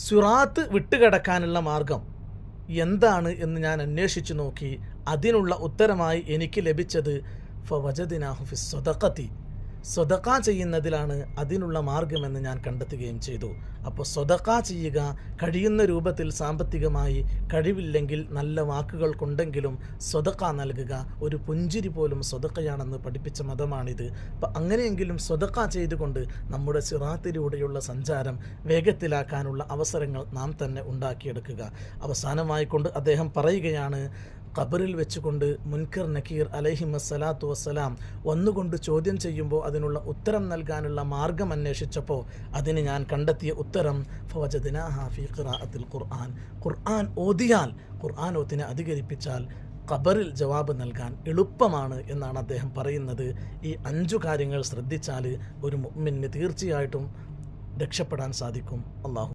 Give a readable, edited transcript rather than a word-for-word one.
സിറാത്ത് വിട്ടുകിടക്കാനുള്ള മാർഗം എന്താണ് എന്ന് ഞാൻ അന്വേഷിച്ചു നോക്കി. അതിനുള്ള ഉത്തരമായി എനിക്ക് ലഭിച്ചത് ഫവജദ്നാഹു ഫി സ്വദഖതി, സ്വദഖ ചെയ്യുന്നതിലാണ് അതിനുള്ള മാർഗമെന്ന് ഞാൻ കണ്ടെത്തുകയും ചെയ്തു. അപ്പോൾ സ്വദഖ ചെയ്യുക, കഴിയുന്ന രൂപത്തിൽ സാമ്പത്തികമായി, കഴിവില്ലെങ്കിൽ നല്ല വാക്കുകൾ കൊണ്ടെങ്കിലും സ്വദഖ നൽകുക. ഒരു പുഞ്ചിരി പോലും സ്വദഖയാണെന്ന് പഠിപ്പിച്ച മതമാണിത്. അപ്പം അങ്ങനെയെങ്കിലും സ്വദഖ ചെയ്തുകൊണ്ട് നമ്മുടെ സിറാത്തിലൂടെയുള്ള സഞ്ചാരം വേഗത്തിലാക്കാനുള്ള അവസരങ്ങൾ നാം തന്നെ ഉണ്ടാക്കിയെടുക്കുക. അവസാനമായിക്കൊണ്ട് അദ്ദേഹം പറയുകയാണ്, ഖബറിൽ വെച്ചുകൊണ്ട് മുൻകർ നക്കീർ അലൈഹിമസ്സലാത്തു വസ്സലാം വന്നുകൊണ്ട് ചോദ്യം ചെയ്യുമ്പോൾ അതിനുള്ള ഉത്തരം നൽകാനുള്ള മാർഗം അന്വേഷിച്ചപ്പോൾ അതിന് ഞാൻ കണ്ടെത്തിയ ഉത്തരം ഫവജദ്നാഹാ ഫീ ഖിറാഅത്തിൽ ഖുർആൻ, ഖുർആൻ ഓതിയാൽ, ഖുർആൻ ഓത്തിനെ അധികരിപ്പിച്ചാൽ ഖബറിൽ ജവാബ് നൽകാൻ എളുപ്പമാണ് എന്നാണ് അദ്ദേഹം പറയുന്നത്. ഈ 5 കാര്യങ്ങൾ ശ്രദ്ധിച്ചാൽ ഒരു മുഅ്മിന് തീർച്ചയായിട്ടും രക്ഷപ്പെടാൻ സാധിക്കും. അല്ലാഹു